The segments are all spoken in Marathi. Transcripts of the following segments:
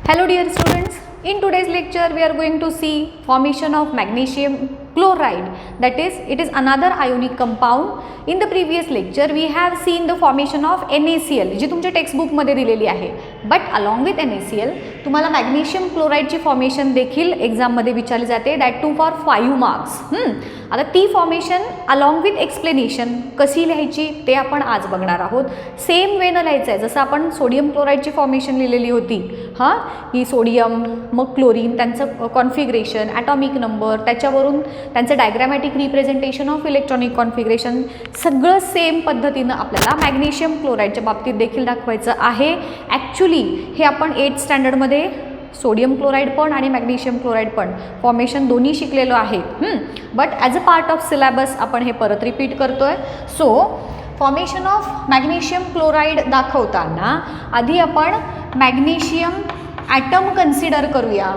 Hello dear students, in today's lecture we are going to see formation of magnesium chloride, that is it is another ionic compound. In the previous lecture we have seen the formation of NaCl जी तुमच्या टेक्स्टबुक मध्ये दिलेली आहे, बट अलॉंग विथ NaCl तुम्हाला मॅग्नेशियम क्लोराइडची फॉर्मेशन देखील एक्झाम मध्ये विचारली जाते, दॅट टू फॉर 5 मार्क्स. आता ती फॉर्मेशन अलॉंग विथ एक्सप्लेनेशन कशी लिहायची ते आपण आज बघणार आहोत. सेम वेनं लिहायचं आहे जसं आपण सोडियम क्लोराइडची फॉर्मेशन लिहिलेली होती. हां, की सोडियम मग क्लोरीन त्यांचं कॉन्फिगरेशन, ॲटॉमिक नंबर, त्याच्यावरून त्यांचं डायग्रॅमॅटिक रिप्रेझेंटेशन ऑफ इलेक्ट्रॉनिक कॉन्फिगरेशन सगळं सेम पद्धतीनं आपल्याला मॅग्नेशियम क्लोराइडच्या बाबतीत देखील दाखवायचं आहे. ॲक्च्युली हे आपण 8th स्टँडर्डमध्ये सोडियम क्लोराइड पण आणि मॅग्नेशियम क्लोराइड पण फॉर्मेशन दोन्ही शिकलेलो आहे, but as a part of syllabus आपण हे परत रिपीट करतोय. So formation of magnesium chloride दाखवताना आधी आपण मॅग्नेशियम ॲटम कन्सिडर करूया.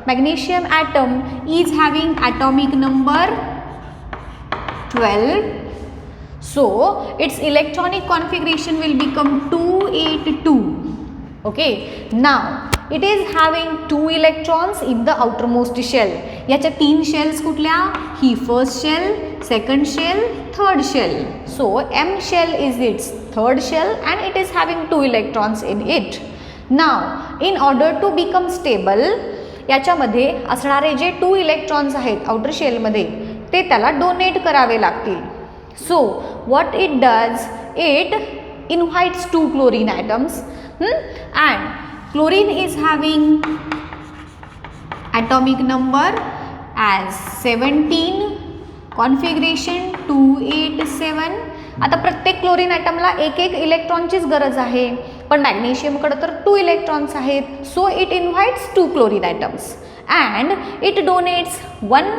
Magnesium atom is having atomic number 12. So its electronic configuration will become 282. Okay, now it is having 2 electrons in the outermost shell. याच्या 3 shells कुठल्या? ही first shell, second shell, third shell. So M shell is its third shell and it is having 2 electrons in it. Now in order to become stable याच्यामध्ये असणारे जे 2 electrons आहेत outer shell मध्ये ते त्याला डोनेट करावे लागतील. So what it does, it invites 2 chlorine atoms, and chlorine is having atomic number as 17, configuration 287. आता प्रत्येक क्लोरीन ॲटमला एक इलेक्ट्रॉनचीच गरज आहे, पण मॅग्नेशियमकडे तर 2 इलेक्ट्रॉन्स आहेत. So it invites 2 chlorine atoms and it donates 1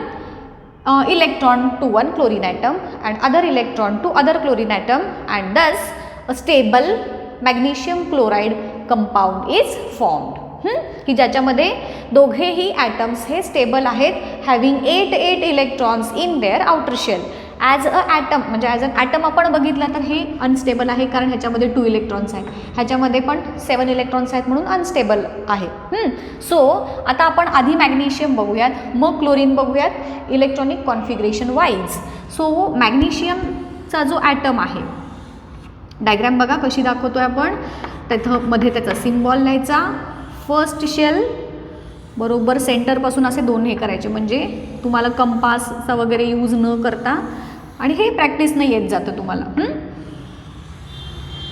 electron to 1 chlorine atom and other electron to other chlorine atom, and thus a stable magnesium chloride compound is formed. की ज्याच्यामध्ये दोघेही ॲटम्स हे स्टेबल आहेत, having 8 electrons in their outer shell. As a atom म्हणजे ॲज अन ॲटम आपण बघितलं तर हे अनस्टेबल आहे, कारण ह्याच्यामध्ये 2 इलेक्ट्रॉन्स आहेत, ह्याच्यामध्ये पण 7 इलेक्ट्रॉन्स आहेत म्हणून अनस्टेबल आहे. सो आता आपण आधी मॅग्नेशियम बघूयात, मग क्लोरीन बघूयात इलेक्ट्रॉनिक कॉन्फिगरेशन वाईज. सो मॅग्नेशियमचा जो ॲटम आहे, डायग्रॅम बघा कशी दाखवतोय आपण. त्याचं मध्ये त्याचा सिम्बॉल लिहायचा. फर्स्ट शेल बरोबर सेंटरपासून असे 2 हे करायचे, म्हणजे तुम्हाला कंपासचा वगैरे यूज न करता, आणि हे प्रॅक्टिसनं येत जातं तुम्हाला.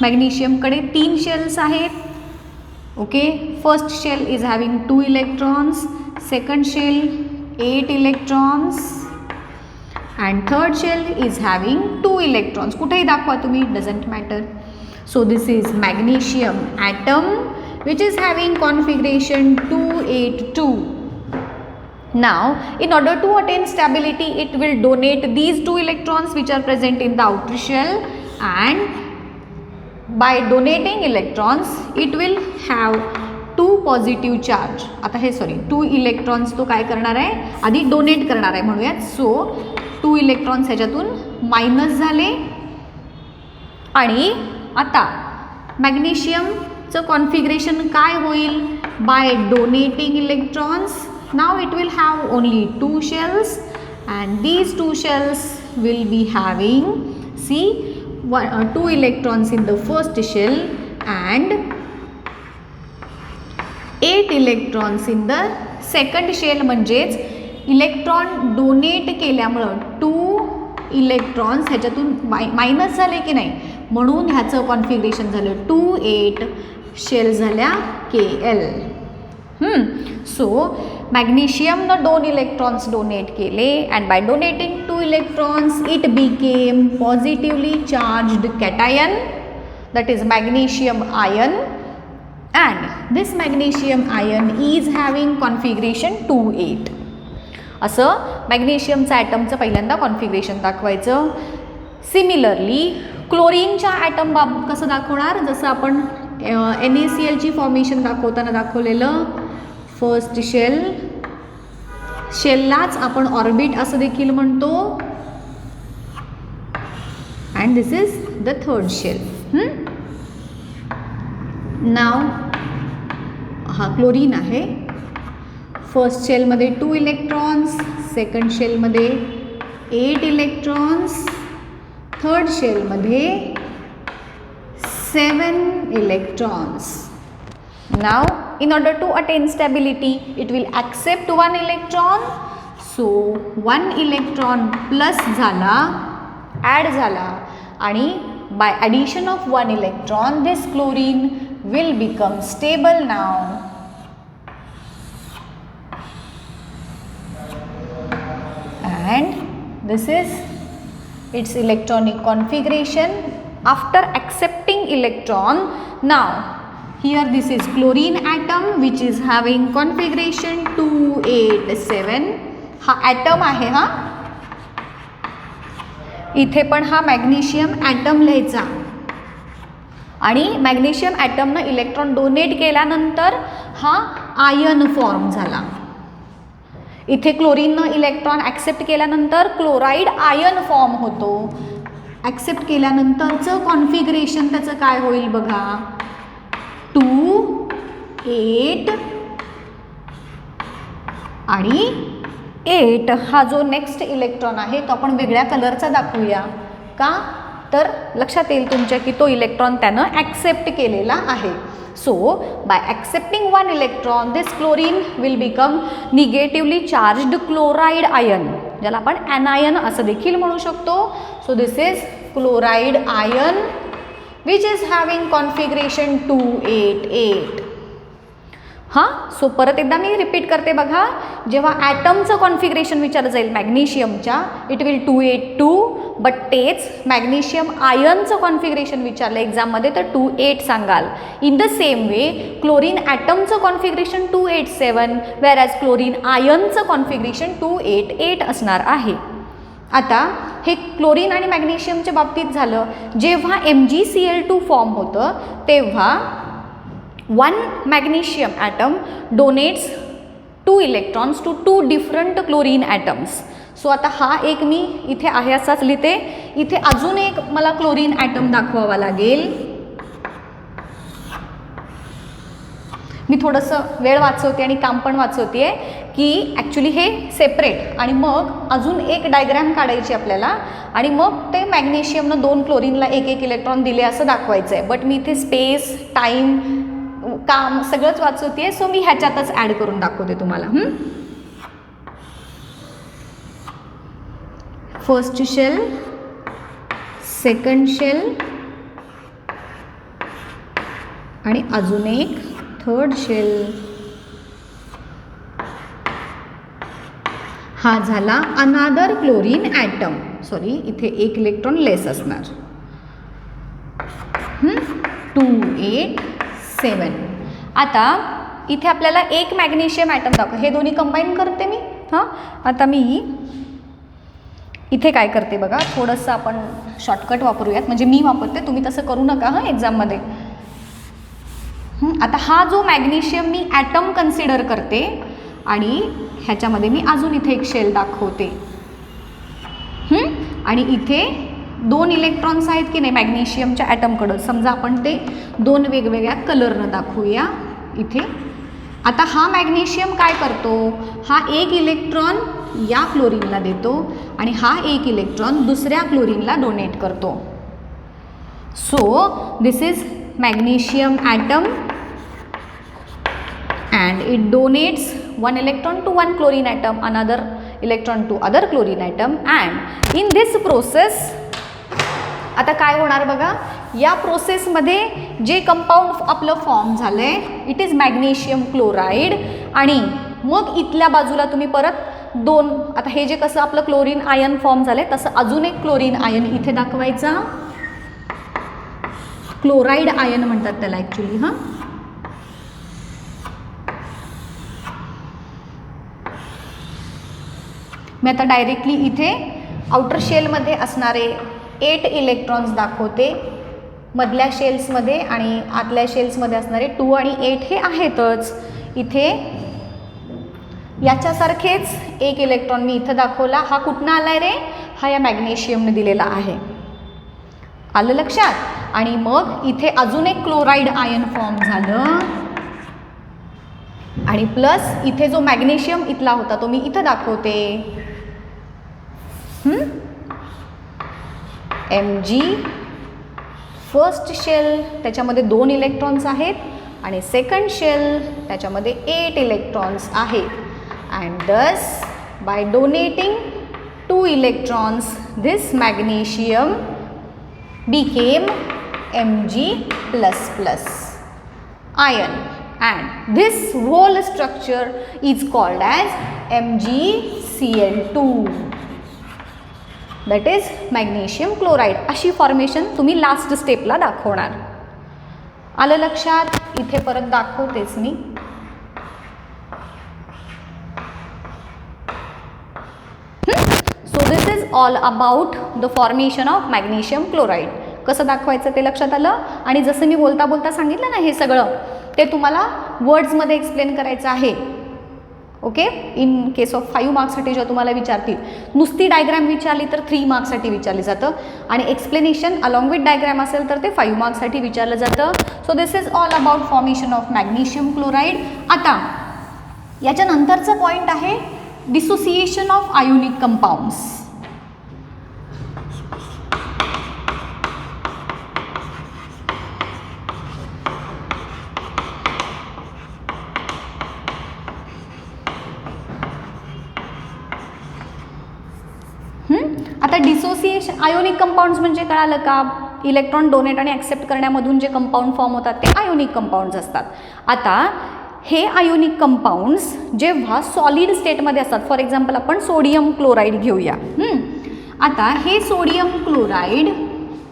मॅग्नेशियमकडे 3 शेल्स आहेत. Okay, first shell is having 2 electrons, second shell 8 electrons and third shell is having 2 electrons. कुठेही दाखवा तुम्ही, doesn't matter. So this is magnesium atom which is having configuration 282. Now in order to attain stability it will donate these 2 electrons which are present in the outer shell, and by donating electrons it will have 2 positive charge. आता हे 2 इलेक्ट्रॉन्स तो काय करणार आहे, आधी डोनेट करणार आहे म्हणूयात. सो 2 इलेक्ट्रॉन्स ह्याच्यातून मायनस झाले, आणि आता मॅग्नेशियमचं कॉन्फिगरेशन काय होईल, by donating electrons. Now it will have only 2 shells and these 2 shells will be having 2 electrons in the first shell and 8 electrons in the second shell. म्हणजेच इलेक्ट्रॉन डोनेट केल्यामुळं 2 इलेक्ट्रॉन्स ह्याच्यातून मायनस झाले की नाही, म्हणून ह्याचं कॉन्फिगरेशन झालं 2-8 शेल झाल्या KL. सो मॅग्नेशियमनं 2 इलेक्ट्रॉन्स डोनेट केले, and by donating 2 electrons it became positively charged cation, that is magnesium ion, and this magnesium ion is having configuration 2-8. असं मॅग्नेशियमचं ॲटमचं पहिल्यांदा कॉन्फिगरेशन दाखवायचं. सिमिलरली क्लोरीनच्या ॲटम बाबत कसं दाखवणार, जसं आपण NaClची फॉर्मेशन दाखवताना दाखवलेलं. फर्स्ट शेल, शेललाच आपण ऑर्बिट असं देखील म्हणतो, and this is the third shell. नाव हा क्लोरीन आहे. फर्स्ट शेलमध्ये 2 इलेक्ट्रॉन्स, सेकंड शेलमध्ये 8 इलेक्ट्रॉन्स, थर्ड शेलमध्ये 7 electrons. Now in order to attain stability it will accept 1 electron. So 1 electron plus झाला, add झाला आणि by addition of 1 electron this chlorine will become stable now. And this is its electronic configuration after accepting electron. Now here this is chlorine atom which is having configuration 287. हा ॲटम आहे. हा इथे पण हा मॅग्नेशियम ॲटम लिहायचा आणि मॅग्नेशियम ॲटमनं इलेक्ट्रॉन डोनेट केल्यानंतर हा आयन फॉर्म झाला. इथे क्लोरीननं इलेक्ट्रॉन ॲक्सेप्ट केल्यानंतर क्लोराईड आयन फॉर्म होतो. ॲक्सेप्ट केल्यानंतरचं कॉन्फिगरेशन त्याचं काय होईल बघा, 2 8 आणि 8. हा जो नेक्स्ट इलेक्ट्रॉन आहे तो आपण वेगळ्या कलरचा दाखवूया. का तर लक्षात येईल तुमच्या की तो इलेक्ट्रॉन त्यानं ॲक्सेप्ट केलेला आहे. So by accepting 1 electron this chlorine will become negatively charged chloride ion, ज्याला आपण anion असं देखील म्हणू शकतो. So this is chloride ion which is having configuration 288. हां, सो परत एकदा मी रिपीट करते बघा. जेव्हा ॲटमचं कॉन्फिगरेशन विचारलं जाईल मॅग्नेशियमच्या इट विल 282, बट तेच मॅग्नेशियम आयनचं कॉन्फिगरेशन विचारलं एक्झाममध्ये तर 28 सांगाल. In the same way chlorine ॲटमचं कॉन्फिगरेशन 287 वेअर ॲज क्लोरीन आयनचं कॉन्फिगरेशन 288 असणार आहे. आता हे क्लोरीन आणि मॅग्नेशियमच्या बाबतीत झालं. जेव्हा MgCl2 फॉर्म होतं तेव्हा 1 magnesium atom donates 2 electrons to 2 different chlorine atoms. So आता हा एक मी इथे आहे असाच लिहिते. इथे अजून एक मला क्लोरीन ॲटम दाखवावा लागेल. मी थोडंसं वेळ वाचवते आणि काम पण वाचवते की ॲक्च्युली हे सेपरेट आणि मग अजून एक डायग्रॅम काढायची आपल्याला आणि मग ते मॅग्नेशियमनं 2 क्लोरीनला 1 इलेक्ट्रॉन दिले असं दाखवायचं आहे. बट मी इथे स्पेस टाईम काम सगळंच वाचवते सो मी ह्याच्यातच ॲड करून दाखवते तुम्हाला. फर्स्ट शेल, सेकंड शेल आणि अजून एक थर्ड शेल. हा झाला अनादर क्लोरीन ॲटम. सॉरी इथे 1 इलेक्ट्रॉन लेस असणार. 287. आता इथे आपल्याला एक मॅग्नेशियम ॲटम दाखव. हे दोन्ही कंबाईन करते मी. हां, आता मी इथे काय करते बघा, थोडंसं आपण शॉर्टकट वापरूयात. म्हणजे मी वापरते, तुम्ही तसं करू नका हां एक्झाममध्ये. आता हा जो मॅग्नेशियम मी ॲटम कन्सिडर करते आणि ह्याच्यामध्ये मी अजून इथे एक शेल दाखवते. आणि इथे 2 इलेक्ट्रॉन्स आहेत की नाही मॅग्नेशियमच्या ॲटमकडं. समजा आपण ते 2 वेगवेगळ्या कलरनं दाखवूया इथे. आता हा मॅग्नेशियम काय करतो, हा 1 इलेक्ट्रॉन या क्लोरीनला देतो आणि हा 1 इलेक्ट्रॉन दुसऱ्या क्लोरीनला डोनेट करतो. So this is magnesium atom and it donates 1 electron to 1 chlorine atom, another electron to other chlorine atom, and in this process आता काय होणार बघा, या प्रोसेसमध्ये जे कंपाऊंड आपलं फॉर्म झालं आहे इट इज मॅग्नेशियम क्लोराईड. आणि मग इथल्या बाजूला तुम्ही परत 2, आता हे जे कसं आपलं क्लोरीन आयन फॉर्म झालं आहे तसं अजून एक क्लोरीन आयन इथे दाखवायचा. क्लोराईड आयन म्हणतात त्याला ॲक्च्युली. हां, मी आता डायरेक्टली इथे आउटर शेलमध्ये असणारे 8 इलेक्ट्रॉन्स दाखवते. मधल्या शेल्समध्ये आणि आतल्या शेल्समध्ये असणारे 2 आणि 8 हे आहेतच. इथे याच्यासारखेच 1 इलेक्ट्रॉन मी इथं दाखवला. हा कुठनं आला आहे रे, हा या मॅग्नेशियमने दिलेला आहे. आलं लक्षात. आणि मग इथे अजून एक क्लोराईड आयन फॉर्म झालं. आणि प्लस इथे जो मॅग्नेशियम इथला होता तो मी इथं दाखवते. Mg फर्स्ट शेल त्याच्यामध्ये 2 इलेक्ट्रॉन्स आहेत आणि सेकंड शेल त्याच्यामध्ये 8 इलेक्ट्रॉन्स आहेत. And thus by donating 2 electrons this magnesium became Mg++ ion, and this whole structure is called as MgCl2, that is magnesium chloride. अशी फॉर्मेशन तुम्ही लास्ट स्टेपला दाखवणार. आलं लक्षात? इथे परत दाखवतेच मी. So this is all about the formation of magnesium chloride. कसं दाखवायचं ते लक्षात आलं. आणि जसं मी बोलता बोलता सांगितलं ना, हे सगळं ते तुम्हाला वर्ड्समध्ये एक्सप्लेन करायचं आहे. ओके, इन केस ऑफ 5 मार्क्ससाठी जेव्हा तुम्हाला विचारतील, नुसती डायग्रॅम विचारली तर 3 मार्क्ससाठी विचारली जातं आणि एक्सप्लेनेशन अलॉंग विथ डायग्रॅम असेल तर ते 5 मार्क्ससाठी विचारलं जातं. So this is all about formation of magnesium chloride. आता याच्यानंतरचा पॉईंट आहे डिसोसिएशन ऑफ आयोनिक कंपाऊंड्स. आता डिसोसिएशन आयोनिक कंपाऊंड्स म्हणजे कळालं का? इलेक्ट्रॉन डोनेट आणि ॲक्सेप्ट करण्यामधून जे कंपाऊंड फॉर्म होतात ते आयोनिक कंपाऊंड्स असतात. आता हे आयोनिक कंपाऊंड्स जेव्हा सॉलिड स्टेटमध्ये असतात, फॉर एक्झाम्पल आपण सोडियम क्लोराईड घेऊया. आता हे सोडियम क्लोराईड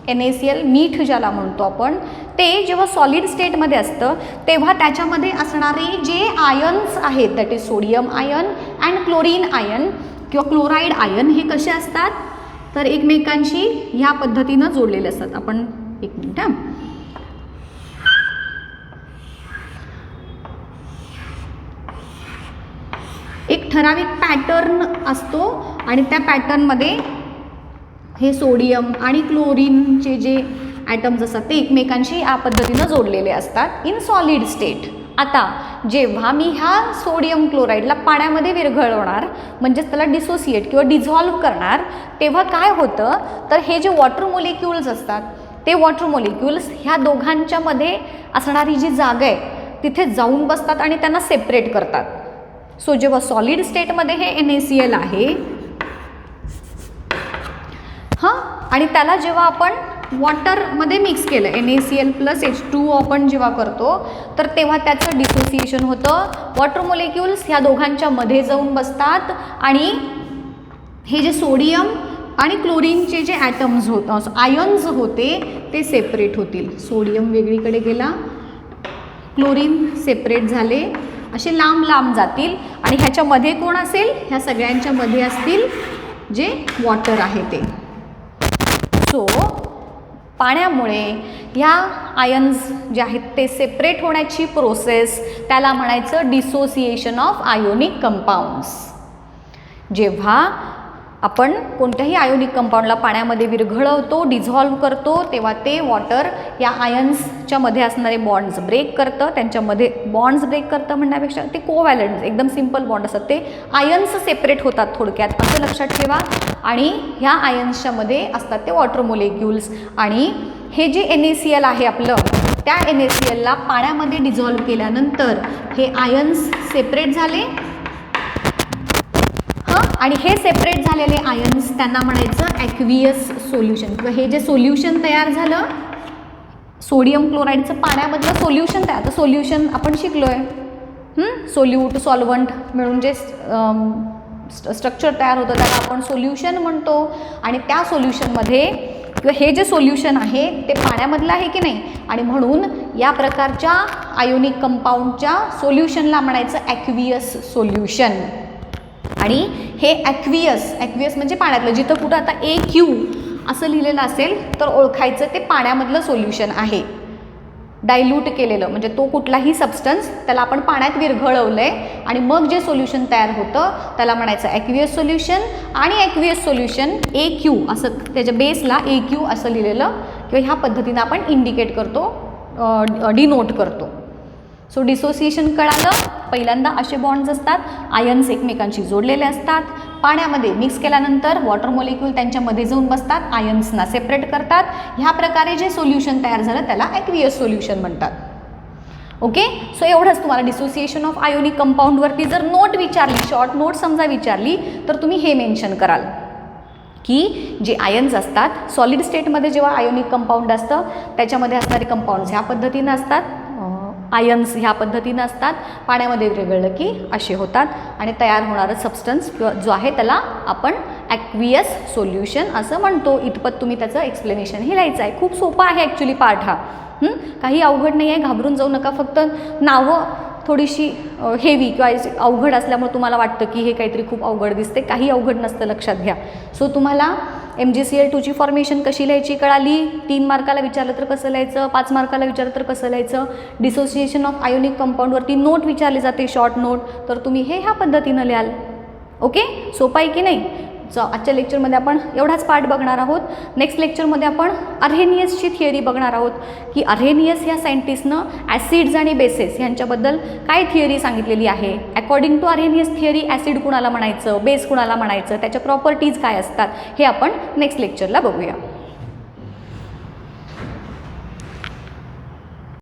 NaCl मीठ ज्याला म्हणतो आपण, ते जेव्हा सॉलिड स्टेटमध्ये असतं तेव्हा त्याच्यामध्ये असणारे जे आयन्स आहेत, that is sodium ion and chlorine ion किंवा क्लोराईड आयन, हे कसे असतात तर एकमेकांशी ह्या पद्धतीनं जोडलेले असतात. आपण एक मिनिट, एक ठराविक पॅटर्न असतो आणि त्या पॅटर्नमध्ये हे सोडियम आणि क्लोरीनचे जे ॲटम्स असतात ते एकमेकांशी या पद्धतीनं जोडलेले असतात इन सॉलिड स्टेट. आता जेव्हा मी ह्या सोडियम क्लोराईडला पाण्यामध्ये विरघळवणार, म्हणजेच त्याला डिसोसिएट किंवा डिझॉल्व्ह करणार, तेव्हा काय होतं तर हे जे वॉटर मोलिक्युल्स असतात ते वॉटर मोलिक्युल्स ह्या दोघांच्या मध्ये असणारी जी जागा आहे तिथे जाऊन बसतात आणि त्यांना सेपरेट करतात. सो जेव्हा सॉलिड स्टेटमध्ये हे NaCl आहे आणि त्याला जेव्हा आपण वॉटरमध्ये मिक्स केलं NaCl+H2O आपण जेव्हा करतो तर तेव्हा त्याचं डिसोसिएशन होतं. वॉटर मोलिक्युल्स ह्या दोघांच्या मध्ये जाऊन बसतात आणि हे जे सोडियम आणि क्लोरीनचे जे ॲटम्स आयन्स होते ते सेपरेट होतील. सोडियम वेगळीकडे गेला, क्लोरीन सेपरेट झाले, असे लांब लांब जातील आणि ह्याच्यामध्ये कोण असेल? ह्या सगळ्यांच्या मध्ये असतील जे वॉटर आहे ते. सो पाण्यामुळे ह्या आयन्स जे आहेत ते सेपरेट होण्याची प्रोसेस त्याला म्हणायचं डिसोसिएशन ऑफ आयोनिक कंपाऊंड्स. जेव्हा आपण कोणत्याही आयोनिक कंपाऊंडला पाण्यामध्ये विरघळवतो, डिझॉल्व्ह करतो, तेव्हा ते वॉटर या आयन्सच्या मध्ये असणारे बॉन्ड्स ब्रेक करतं. त्यांच्यामध्ये बॉन्ड्स ब्रेक करतं म्हणण्यापेक्षा ते कोव्हॅलंट एकदम सिंपल बॉन्ड असतात, ते आयन्स सेपरेट होतात थोडक्यात, असं लक्षात ठेवा. आणि ह्या आयन्सच्या मध्ये असतात ते वॉटर मोलिक्युल्स. आणि हे जे NaCl आहे आपलं, त्या NaClला पाण्यामध्ये डिझॉल्व्ह केल्यानंतर हे आयन्स सेपरेट झाले आणि हे सेपरेट झालेले आयन्स त्यांना म्हणायचं ॲक्वियस सोल्युशन. किंवा हे जे सोल्युशन तयार झालं, सोडियम क्लोराईडचं पाण्यामधलं सोल्युशन तयार, तर सोल्युशन आपण शिकलो आहे, सोल्यूट सॉल्वंट मिळून जे स्ट्रक्चर तयार होतं त्याला आपण सोल्युशन म्हणतो. आणि त्या सोल्युशनमध्ये किंवा हे जे सोल्युशन आहे ते पाण्यामधलं आहे की नाही, आणि म्हणून या प्रकारच्या आयोनिक कंपाऊंडच्या सोल्युशनला म्हणायचं ॲक्वियस सोल्युशन. आणि हे ॲक्वियस म्हणजे पाण्यातलं, जिथं कुठं आता AQ असं लिहिलेलं असेल तर ओळखायचं ते पाण्यामधलं सोल्युशन आहे. डायल्यूट केलेलं म्हणजे तो कुठलाही सबस्टन्स त्याला आपण पाण्यात विरघळवलं आहे आणि मग जे सोल्युशन तयार होतं त्याला म्हणायचं ॲक्वियस सोल्युशन. आणि ॲक्वियस सोल्युशन AQ असं त्याच्या बेसला AQ असं लिहिलेलं किंवा ह्या पद्धतीनं आपण इंडिकेट करतो, डिनोट करतो. सो डिसोसिएशन कळालं. पहिल्यांदा असे बॉन्ड्स असतात, आयन्स एकमेकांशी जोडलेले असतात, पाण्यामध्ये मिक्स केल्यानंतर वॉटर मॉलिक्यूल त्यांच्यामध्ये जाऊन बसतात, आयन्सना सेपरेट करतात. ह्या प्रकारे जे सोल्युशन तयार झालं त्याला ॲक्वियस सोल्युशन म्हणतात. ओके, सो एवढंच तुम्हाला डिसोसिएशन ऑफ आयोनिक कंपाऊंडवरती जर नोट विचारली, शॉर्ट नोट समजा विचारली, तर तुम्ही हे मेन्शन कराल की जे आयन्स असतात सॉलिड स्टेटमध्ये जेव्हा आयोनिक कंपाऊंड असतं त्याच्यामध्ये असणारे कंपाऊंड्स ह्या पद्धतीनं असतात, आयन्स ह्या पद्धतीनं असतात, पाण्यामध्ये विरघळलं की असे होतात आणि तयार होणारं सबस्टन्स जो आहे त्याला आपण ॲक्वियस सोल्युशन असं म्हणतो. इतपत तुम्ही त्याचं एक्सप्लेनेशन हे लिहायचं आहे. खूप सोपा आहे ॲक्च्युली पार्ट हा, काही अवघड नाही आहे, घाबरून जाऊ नका. फक्त नावं थोडीशी हेवी किंवा अवघड असल्यामुळे तुम्हाला वाटतं की हे काहीतरी खूप अवघड दिसते, काही अवघड नसतं, लक्षात घ्या. सो तुम्हाला MgCl2ची फॉर्मेशन कशी लिहायची कळाली, 3 मार्काला विचारलं तर कसं लिहायचं, 5 मार्काला विचारलं तर कसं लिहायचं. डिसोसिएशन ऑफ आयोनिक कंपाऊंडवरती नोट विचारली जाते, शॉर्ट नोट, तर तुम्ही हे ह्या पद्धतीनं लिहाल. ओके, सोपं आहे की नाही. सो आजच्या लेक्चरमध्ये आपण एवढाच पार्ट बघणार आहोत. नेक्स्ट लेक्चरमध्ये आपण अर्हेनियसची थिअरी बघणार आहोत की अर्हेनियस ह्या सायंटिस्टनं ॲसिड्स आणि बेसेस यांच्याबद्दल काय थिअरी सांगितलेली आहे. अकॉर्डिंग टू अर्हेनियस थिअरी ॲसिड कुणाला म्हणायचं, बेस कुणाला म्हणायचं, त्याच्या प्रॉपर्टीज काय असतात, हे आपण नेक्स्ट लेक्चरला बघूया.